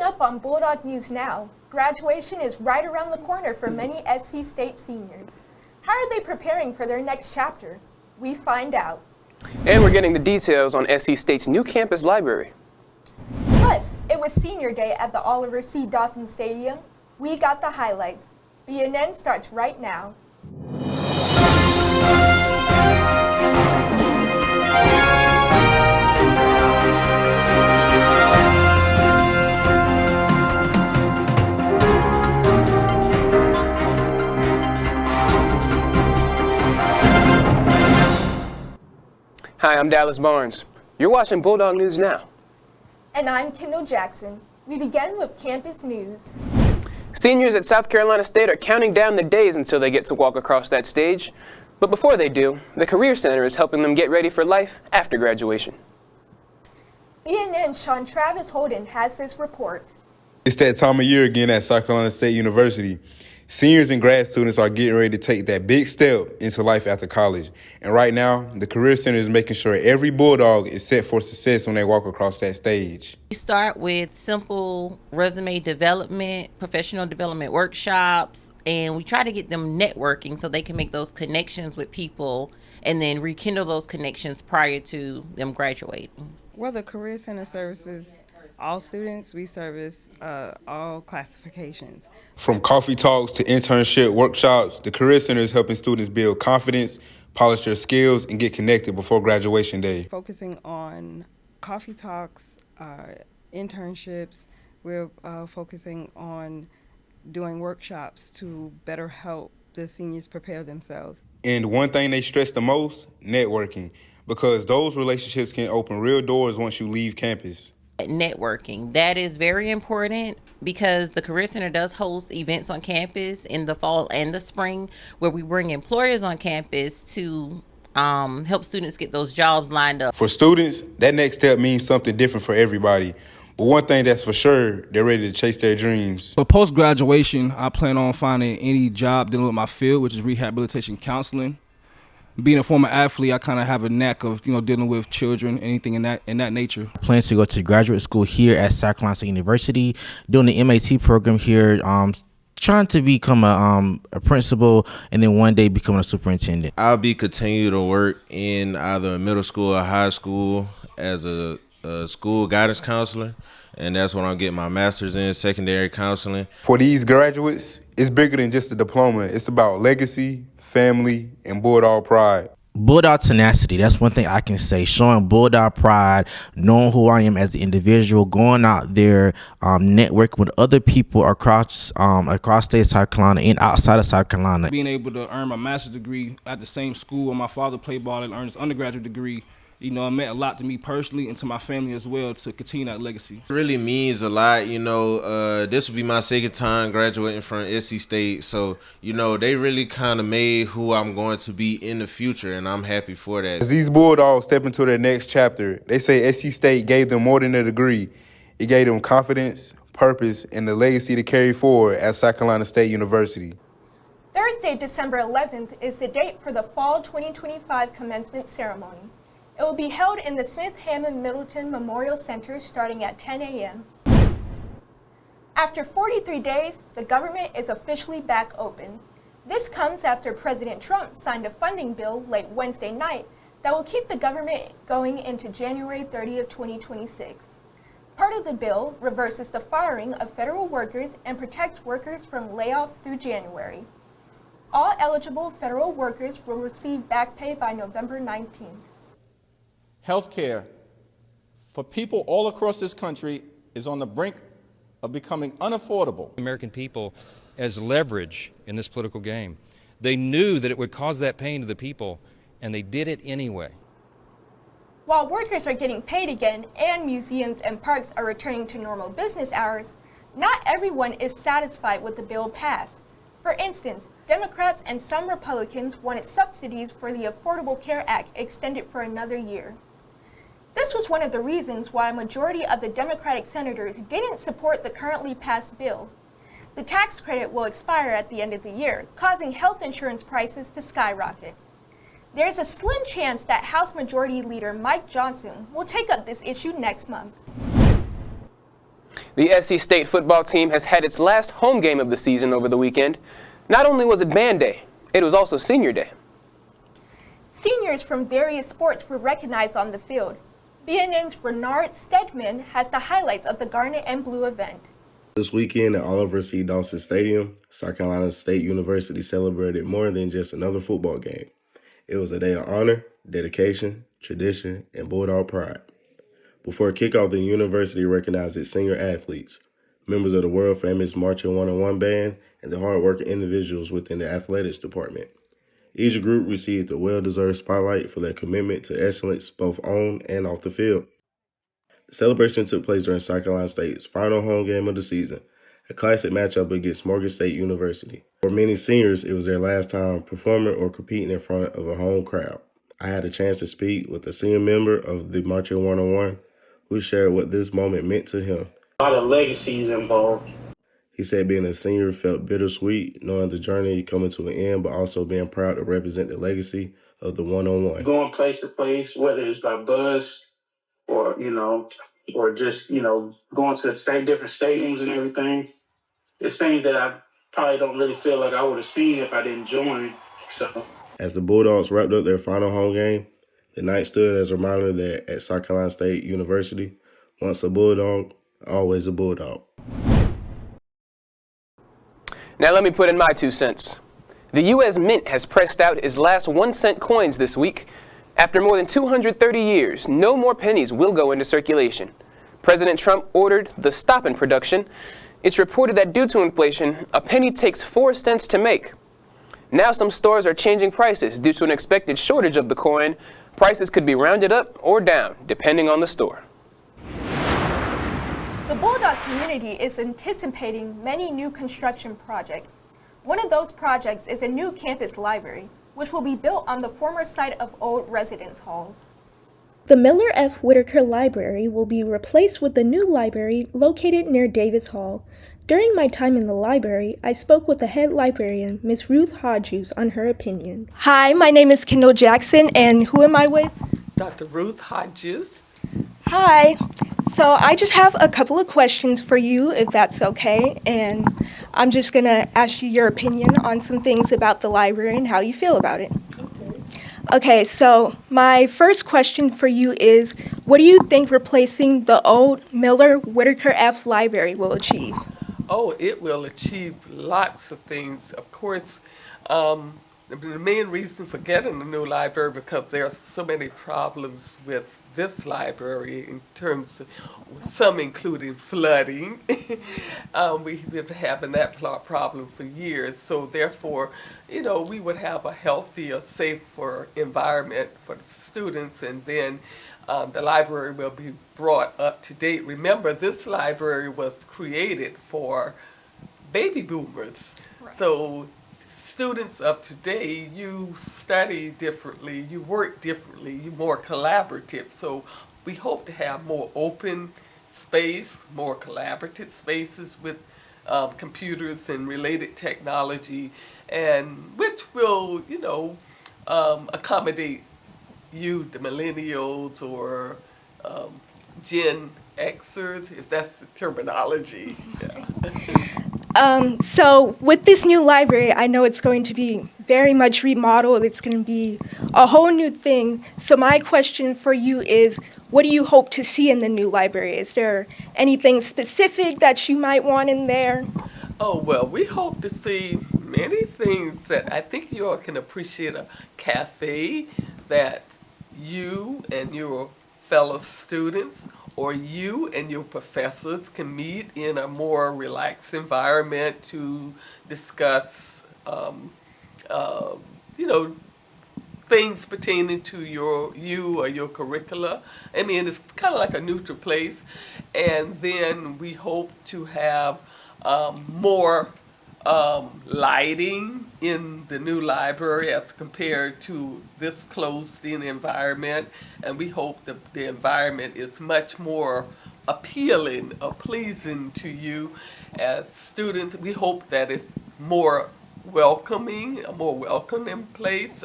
up on Bulldog News Now, graduation is right around the corner for many SC State seniors. How are they preparing for their next chapter? We find out. And we're getting the details on SC State's new campus library. Plus, it was senior day at the Oliver C. Dawson Stadium. We got the highlights. BNN starts right now. Hi, I'm Dallas Barnes. You're watching Bulldog News Now. And I'm Kendall Jackson. We begin with campus news. Seniors at South Carolina State are counting down the days until they get to walk across that stage. But before they do, the Career Center is helping them get ready for life after graduation. BNN's Sean Travis Holden has this report. It's that time of year again at South Carolina State University. Seniors and grad students are getting ready to take that big step into life after college. And right now, the Career Center is making sure every Bulldog is set for success when they walk across that stage. We start with simple resume development, professional development workshops, and we try to get them networking so they can make those connections with people and then rekindle those connections prior to them graduating. Well, the Career Center services all students. We service all classifications. From coffee talks to internship workshops, the Career Center is helping students build confidence, polish their skills, and get connected before graduation day. Focusing on coffee talks, internships, we're focusing on doing workshops to better help the seniors prepare themselves. And one thing they stress the most, networking, because those relationships can open real doors once you leave campus. Networking, that is very important because the Career Center does host events on campus in the fall and the spring where we bring employers on campus to help students get those jobs lined up. For students, that next step means something different for everybody. But one thing that's for sure, they're ready to chase their dreams. For post-graduation, I plan on finding any job dealing with my field, which is rehabilitation counseling. Being a former athlete, I kind of have a knack of, dealing with children, anything in that nature. I plan to go to graduate school here at South Carolina State University, doing the MAT program here, trying to become a principal, and then one day becoming a superintendent. I'll be continuing to work in either middle school or high school as a school guidance counselor, and that's what I'm getting my master's in, secondary counseling. For these graduates, it's bigger than just a diploma. It's about legacy, family, and Bulldog pride. Bulldog tenacity, that's one thing I can say. Showing Bulldog pride, knowing who I am as an individual, going out there, networking with other people across state of South Carolina and outside of South Carolina. Being able to earn my master's degree at the same school where my father played ball and earned his undergraduate degree, it meant a lot to me personally and to my family as well to continue that legacy. It really means a lot, this will be my second time graduating from SC State, so, they really kind of made who I'm going to be in the future, and I'm happy for that. As these Bulldogs step into their next chapter, they say SC State gave them more than a degree. It gave them confidence, purpose, and the legacy to carry forward at South Carolina State University. Thursday, December 11th is the date for the Fall 2025 commencement ceremony. It will be held in the Smith Hammond Middleton Memorial Center starting at 10 a.m. After 43 days, the government is officially back open. This comes after President Trump signed a funding bill late Wednesday night that will keep the government going into January 30th, 2026. Part of the bill reverses the firing of federal workers and protects workers from layoffs through January. All eligible federal workers will receive back pay by November 19th. Healthcare for people all across this country is on the brink of becoming unaffordable. American people as leverage in this political game. They knew that it would cause that pain to the people, and they did it anyway. While workers are getting paid again and museums and parks are returning to normal business hours, not everyone is satisfied with the bill passed. For instance, Democrats and some Republicans wanted subsidies for the Affordable Care Act extended for another year. This was one of the reasons why a majority of the Democratic senators didn't support the currently passed bill. The tax credit will expire at the end of the year, causing health insurance prices to skyrocket. There's a slim chance that House Majority Leader Mike Johnson will take up this issue next month. The SC State football team has had its last home game of the season over the weekend. Not only was it band day, it was also senior day. Seniors from various sports were recognized on the field. BNN's Renard Stedman has the highlights of the Garnet and Blue event. This weekend at Oliver C. Dawson Stadium, South Carolina State University celebrated more than just another football game. It was a day of honor, dedication, tradition, and Bulldog pride. Before kickoff, the university recognized its senior athletes, members of the world-famous Marching 101 Band, and the hard-working individuals within the athletics department. Each group received a well-deserved spotlight for their commitment to excellence both on and off the field. The celebration took place during South Carolina State's final home game of the season, a classic matchup against Morgan State University. For many seniors, it was their last time performing or competing in front of a home crowd. I had a chance to speak with a senior member of the Marching 101 who shared what this moment meant to him. A lot of legacies involved. He said being a senior felt bittersweet, knowing the journey coming to an end, but also being proud to represent the legacy of the 101. Going place to place, whether it's by bus or, or just, going to different stadiums and everything. It's things that I probably don't really feel like I would have seen if I didn't join. So. As the Bulldogs wrapped up their final home game, the night stood as a reminder that at South Carolina State University, once a Bulldog, always a Bulldog. Now let me put in my 2 cents. The U.S. Mint has pressed out its last 1-cent coins this week. After more than 230 years, no more pennies will go into circulation. President Trump ordered the stop in production. It's reported that due to inflation, a penny takes 4 cents to make. Now some stores are changing prices due to an expected shortage of the coin. Prices could be rounded up or down, depending on the store. The Bulldog community is anticipating many new construction projects. One of those projects is a new campus library, which will be built on the former site of old residence halls. The Miller F. Whitaker Library will be replaced with a new library located near Davis Hall. During my time in the library, I spoke with the head librarian, Ms. Ruth Hodges, on her opinion. Hi, my name is Kendall Jackson, and who am I with? Dr. Ruth Hodges. Hi. So I just have a couple of questions for you, if that's okay, and I'm just going to ask you your opinion on some things about the library and how you feel about it. Okay, so my first question for you is, what do you think replacing the old Miller Whitaker F. Library will achieve? Oh, it will achieve lots of things. Of course, the main reason for getting a new library because there are so many problems with this library in terms of some including flooding. We've been having that problem for years. So therefore, we would have a healthier, safer environment for the students, and then the library will be brought up to date. Remember, this library was created for baby boomers. Right. So students of today, you study differently, you work differently, you're more collaborative. So we hope to have more open space, more collaborative spaces with computers and related technology, and which will, accommodate you, the millennials, or Gen Xers, if that's the terminology. Yeah. So with this new library, I know it's going to be very much remodeled. It's going to be a whole new thing. So my question for you is, what do you hope to see in the new library? Is there anything specific that you might want in there? Oh, well, we hope to see many things that I think you all can appreciate. A cafe that you and your fellow students or you and your professors can meet in a more relaxed environment to discuss, things pertaining to you or your curricula. I mean, it's kind of like a neutral place. And then we hope to have more lighting in the new library as compared to this closed-in environment, and we hope that the environment is much more appealing or pleasing to you as students. We hope that it's more welcoming, a more welcoming place,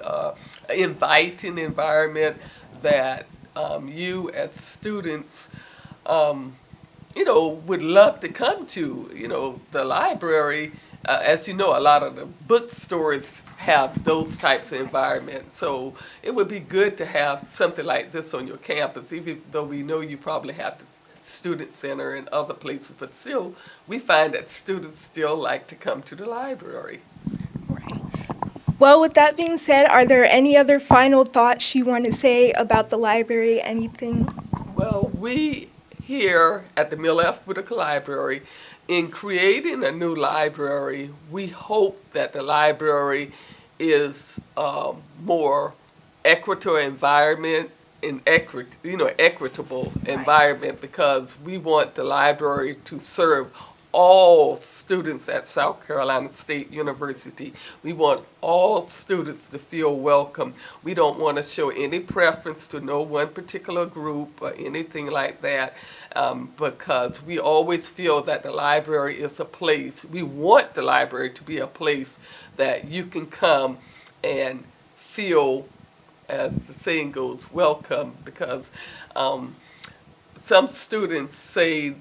inviting environment that you as students would love to come to, the library. As you know, a lot of the bookstores have those types of environments. So it would be good to have something like this on your campus, even though we know you probably have the student center and other places, but still, we find that students still like to come to the library. Well, with that being said, are there any other final thoughts you want to say about the library, anything? Well, we here at the Mill F. Whitaker Library, in creating a new library, we hope that the library is more equitable environment, equitable environment, because we want the library to serve all students at South Carolina State University. We want all students to feel welcome. We don't want to show any preference to no one particular group or anything like that, because we always feel that the library is a place, we want the library to be a place that you can come and feel, as the saying goes, welcome, because some students say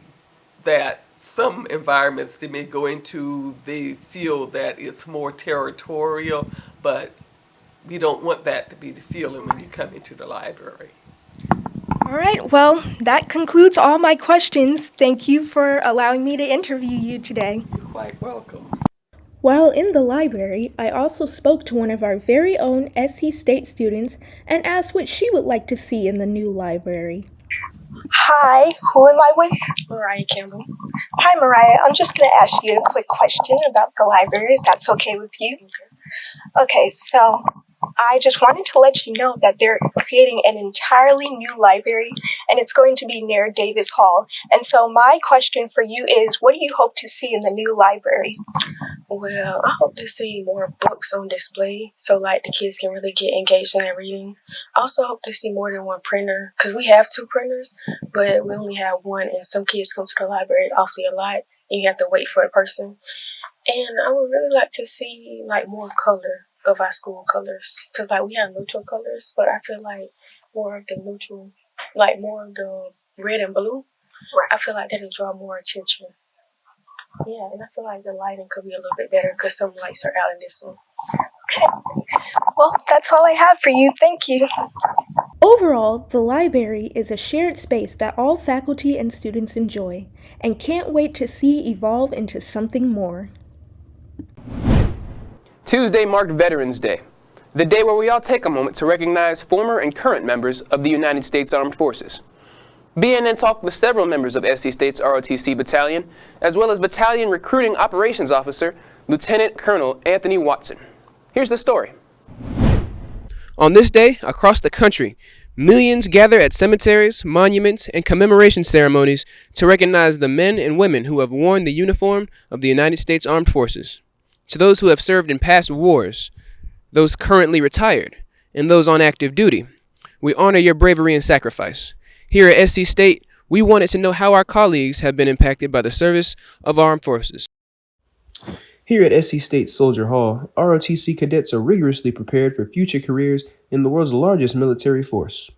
that some environments they may go into, they feel that it's more territorial, but we don't want that to be the feeling when you come into the library. All right, well, that concludes all my questions. Thank you for allowing me to interview you today. You're quite welcome. While in the library, I also spoke to one of our very own SC State students and asked what she would like to see in the new library. Hi, who am I with? Mariah Campbell. Hi, Mariah. I'm just going to ask you a quick question about the library, if that's okay with you. Okay, so I just wanted to let you know that they're creating an entirely new library, and it's going to be near Davis Hall. And so my question for you is, what do you hope to see in the new library? Well, I hope to see more books on display so like the kids can really get engaged in their reading. I also hope to see more than one printer, because we have 2 printers, but we only have one, and some kids come to the library awfully a lot, and you have to wait for a person. And I would really like to see like more color of our school colors, because like we have neutral colors, but I feel like more of the neutral, like more of the red and blue, I feel like that'll draw more attention. Yeah, and I feel like the lighting could be a little bit better because some lights are out in this one. Okay. Well, that's all I have for you. Thank you. Overall, the library is a shared space that all faculty and students enjoy and can't wait to see evolve into something more. Tuesday marked Veterans Day, the day where we all take a moment to recognize former and current members of the United States Armed Forces. BNN talked with several members of SC State's ROTC Battalion, as well as Battalion Recruiting Operations Officer, Lieutenant Colonel Anthony Watson. Here's the story. On this day, across the country, millions gather at cemeteries, monuments, and commemoration ceremonies to recognize the men and women who have worn the uniform of the United States Armed Forces. To those who have served in past wars, those currently retired, and those on active duty, we honor your bravery and sacrifice. Here at SC State, we wanted to know how our colleagues have been impacted by the service of armed forces. Here at SC State Soldier Hall, ROTC cadets are rigorously prepared for future careers in the world's largest military force.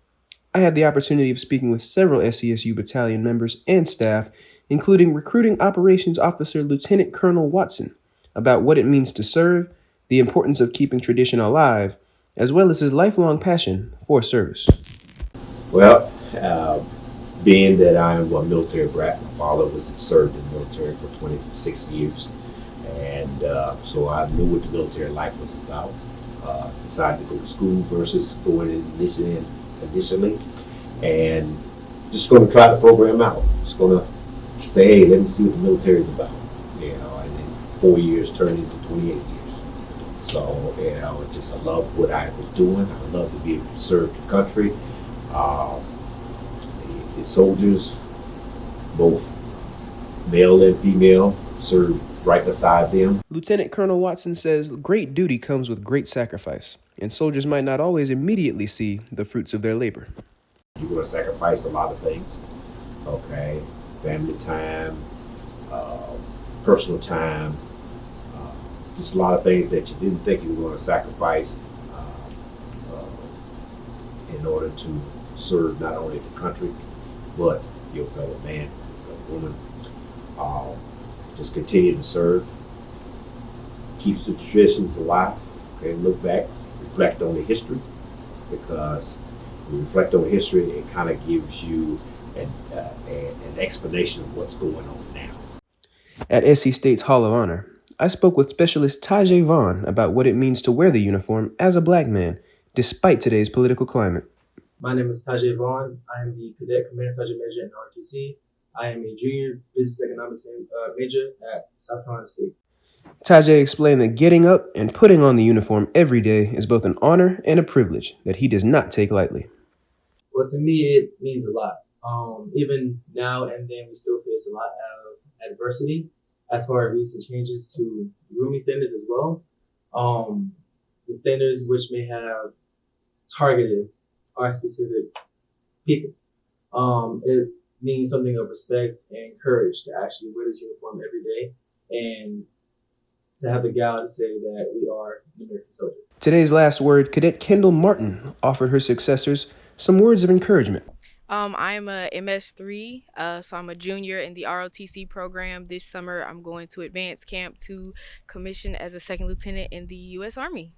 I had the opportunity of speaking with several SCSU battalion members and staff, including Recruiting Operations Officer Lieutenant Colonel Watson, about what it means to serve, the importance of keeping tradition alive, as well as his lifelong passion for service. Well, being that I am a military brat, my father served in the military for 26 years, and so I knew what the military life was about. Decided to go to school versus going and listening initially, and just going to try the program out. Just going to say, hey, let me see what the military is about, and then 4 years turned into 28 years. So, I love what I was doing. I love to be able to serve the country. The soldiers, both male and female, served right beside them. Lieutenant Colonel Watson says great duty comes with great sacrifice, and soldiers might not always immediately see the fruits of their labor. You're going to sacrifice a lot of things, okay? Family time, personal time, just a lot of things that you didn't think you were going to sacrifice in order to serve not only the country, but your fellow man, fellow woman. Just continue to serve, keeps the traditions alive, okay, look back, reflect on the history, because when you reflect on the history, it kind of gives you an explanation of what's going on now. At SC State's Hall of Honor, I spoke with specialist Tajay Vaughn about what it means to wear the uniform as a black man, despite today's political climate. My name is Tajay Vaughn. I am the Cadet Command Sergeant Major in ROTC. I am a junior business economics major at South Carolina State. Tajay explained that getting up and putting on the uniform every day is both an honor and a privilege that he does not take lightly. Well, to me, it means a lot. Even now and then, we still face a lot of adversity as far as recent changes to grooming standards as well. The standards which may have targeted our specific people. It means something of respect and courage to actually wear this uniform every day and to have the gall to say that we are an American soldier. Today's last word, Cadet Kendall Martin offered her successors some words of encouragement. I'm a MS3, so I'm a junior in the ROTC program. This summer, I'm going to advance camp to commission as a second lieutenant in the U.S. Army.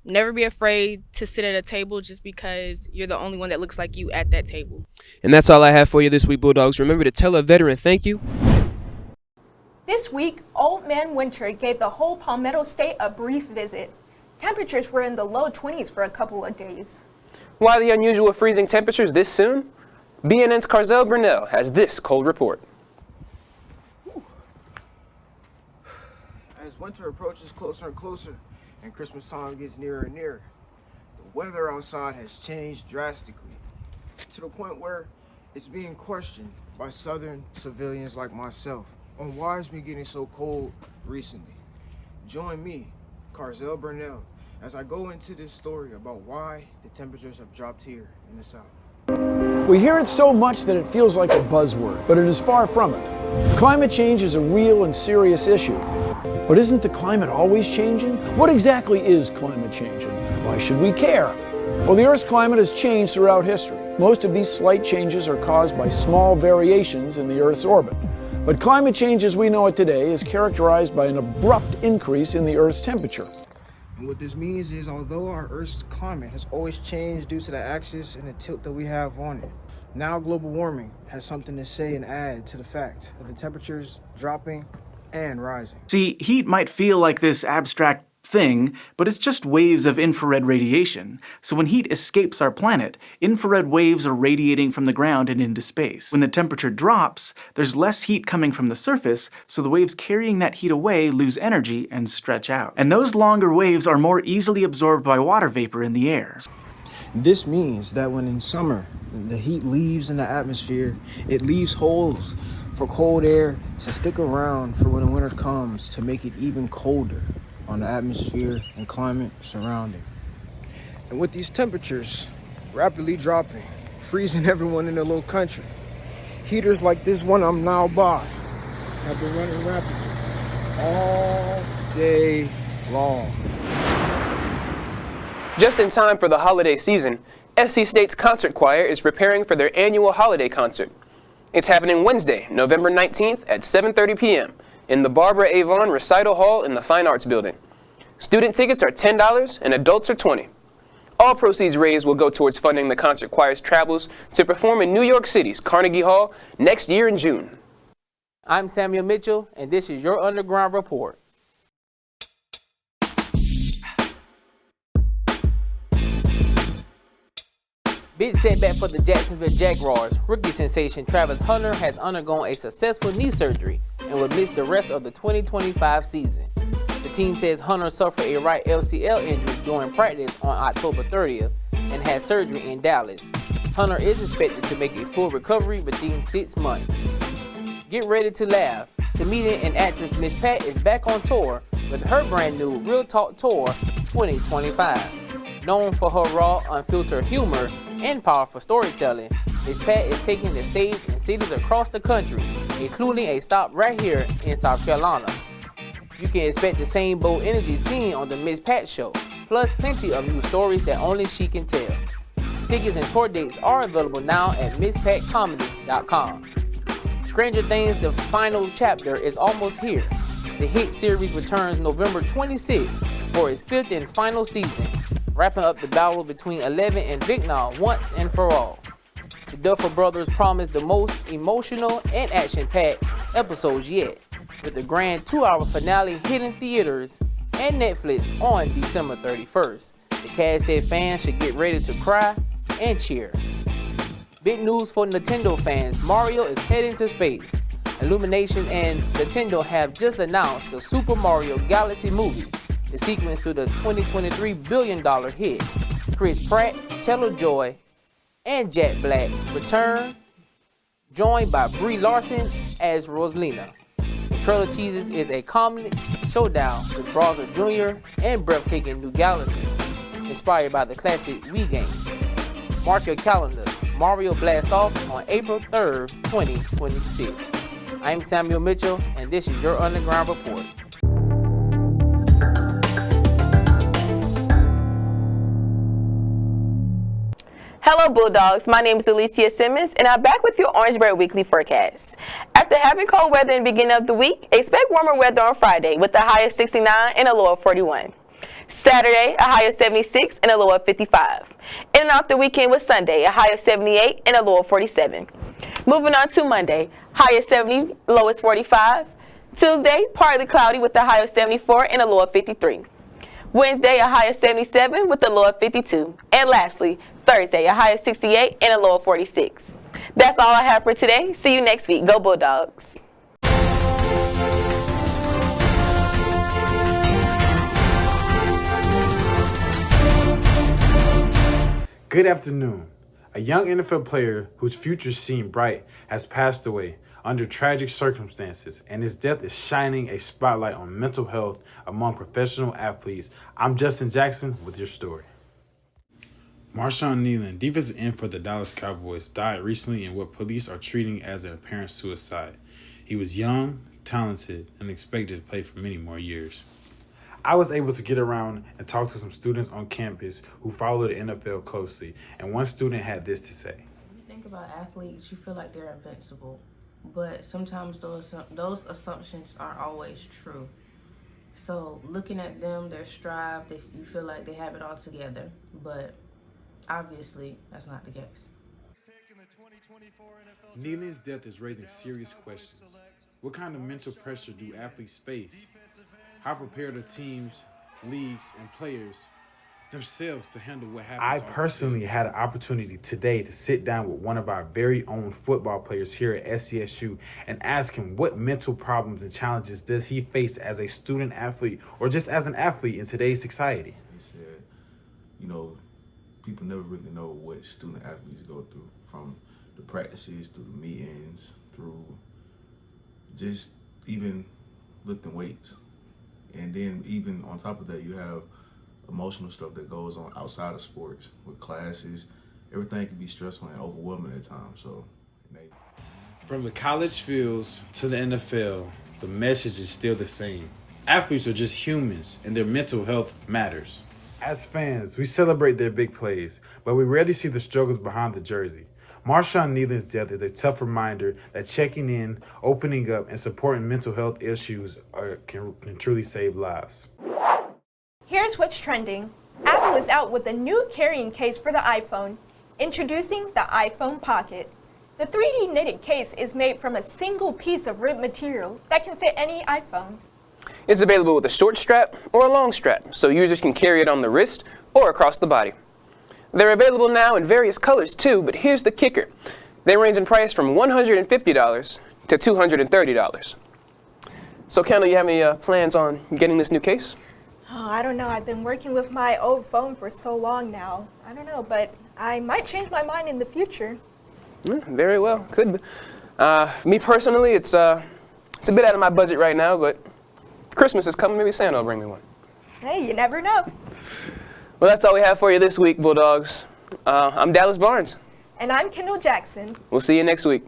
Never be afraid to sit at a table just because you're the only one that looks like you at that table. And that's all I have for you this week, Bulldogs. Remember to tell a veteran thank you. This week, Old Man Winter gave the whole Palmetto State a brief visit. Temperatures were in the low 20s for a couple of days. Why the unusual freezing temperatures this soon? BNN's Carzell Burnell has this cold report. As winter approaches closer and closer and Christmas time gets nearer and nearer, the weather outside has changed drastically to the point where it's being questioned by Southern civilians like myself on why it's been getting so cold recently. Join me, Carzell Burnell, as I go into this story about why the temperatures have dropped here in the South. We hear it so much that it feels like a buzzword, but it is far from it. Climate change is a real and serious issue. But isn't the climate always changing? What exactly is climate change and why should we care? Well, the Earth's climate has changed throughout history. Most of these slight changes are caused by small variations in the Earth's orbit. But climate change as we know it today is characterized by an abrupt increase in the Earth's temperature. And what this means is, although our Earth's climate has always changed due to the axis and the tilt that we have on it, now global warming has something to say and add to the fact of the temperatures dropping and rising. See, heat might feel like this abstract thing, but it's just waves of infrared radiation. So when heat escapes our planet, infrared waves are radiating from the ground and into space. When the temperature drops, there's less heat coming from the surface, so the waves carrying that heat away lose energy and stretch out. And those longer waves are more easily absorbed by water vapor in the air. This means that when in summer the heat leaves in the atmosphere, it leaves holes for cold air to stick around for when the winter comes to make it even colder on the atmosphere and climate surrounding. And with these temperatures rapidly dropping, freezing everyone in the low country, heaters like this one I'm now by have been running rapidly all day long. Just in time for the holiday season, SC State's concert choir is preparing for their annual holiday concert. It's happening Wednesday, November 19th at 7:30 p.m. in the Barbara Avon Recital Hall in the Fine Arts Building. Student tickets are $10 and adults are $20. All proceeds raised will go towards funding the concert choir's travels to perform in New York City's Carnegie Hall next year in June. I'm Samuel Mitchell, and this is your Underground Report. Big setback for the Jacksonville Jaguars. Rookie sensation Travis Hunter has undergone a successful knee surgery and will miss the rest of the 2025 season. The team says Hunter suffered a right LCL injury during practice on October 30th and had surgery in Dallas. Hunter is expected to make a full recovery within 6 months. Get ready to laugh. Comedian and actress Miss Pat is back on tour with her brand new Real Talk Tour 2025. Known for her raw, unfiltered humor and powerful storytelling, Miss Pat is taking the stage in cities across the country, including a stop right here in South Carolina. You can expect the same bold energy seen on the Miss Pat Show, plus plenty of new stories that only she can tell. Tickets and tour dates are available now at MissPatComedy.com. Netflix.com. Stranger Things, the final chapter is almost here. The hit series returns November 26th for its 5th and final season, wrapping up the battle between Eleven and Vecna once and for all. The Duffer Brothers promise the most emotional and action-packed episodes yet, with the grand 2-hour finale hitting theaters and Netflix on December 31st. The cast said fans should get ready to cry and cheer. Big news for Nintendo fans, Mario is heading to space. Illumination and Nintendo have just announced the Super Mario Galaxy movie, the sequence to the 2023 billion-dollar hit. Chris Pratt, Taylor Joy, and Jack Black return, joined by Brie Larson as Rosalina. The trailer teases is a comedy showdown with Bowser Jr. and breathtaking new galaxies, inspired by the classic Wii game. Mark your calendars. Mario Blast Off on April 3rd, 2026. I'm Samuel Mitchell, and this is your Underground Report. Hello Bulldogs, my name is Alicia Simmons and I'm back with your Orangeburg Weekly Forecast. After having cold weather in the beginning of the week, expect warmer weather on Friday with a high of 69 and a low of 41. Saturday, a high of 76 and a low of 55. In and out the weekend with Sunday, a high of 78 and a low of 47. Moving on to Monday, high of 70, low is 45. Tuesday, partly cloudy with a high of 74 and a low of 53. Wednesday, a high of 77 with a low of 52. And lastly, Thursday, a high of 68 and a low of 46. That's all I have for today. See you next week. Go Bulldogs. Good afternoon. A young NFL player whose future seemed bright has passed away under tragic circumstances, and his death is shining a spotlight on mental health among professional athletes. I'm Justin Jackson with your story. Marshawn Kneeland, defensive end for the Dallas Cowboys, died recently in what police are treating as an apparent suicide. He was young, talented, and expected to play for many more years. I was able to get around and talk to some students on campus who follow the NFL closely, and one student had this to say. When you think about athletes, you feel like they're invincible, but sometimes those assumptions aren't always true. So looking at them, their strive, you feel like they have it all together, but obviously that's not the case. Kneeland's death is raising serious questions. What kind of mental pressure do athletes face? How prepared are teams, leagues, and players themselves to handle what happens? I personally had an opportunity today to sit down with one of our very own football players here at SCSU and ask him what mental problems and challenges does he face as a student athlete or just as an athlete in today's society. He said, people never really know what student athletes go through, from the practices, through the meetings, through just even lifting weights. And then even on top of that, you have emotional stuff that goes on outside of sports with classes. Everything can be stressful and overwhelming at times. So, from the college fields to the NFL, the message is still the same. Athletes are just humans, and their mental health matters. As fans, we celebrate their big plays, but we rarely see the struggles behind the jersey. Marshawn Kneeland's death is a tough reminder that checking in, opening up, and supporting mental health issues can truly save lives. Here's what's trending. Apple is out with a new carrying case for the iPhone, introducing the iPhone Pocket. The 3D knitted case is made from a single piece of ribbed material that can fit any iPhone. It's available with a short strap or a long strap, so users can carry it on the wrist or across the body. They're available now in various colors too, but here's the kicker. They range in price from $150 to $230. So Kendall, you have any plans on getting this new case? Oh, I don't know. I've been working with my old phone for so long now. I don't know, but I might change my mind in the future. Very well, could be. Me personally, it's a bit out of my budget right now, but Christmas is coming. Maybe Santa will bring me one. Hey, you never know. Well, that's all we have for you this week, Bulldogs. I'm Dallas Barnes. And I'm Kendall Jackson. We'll see you next week.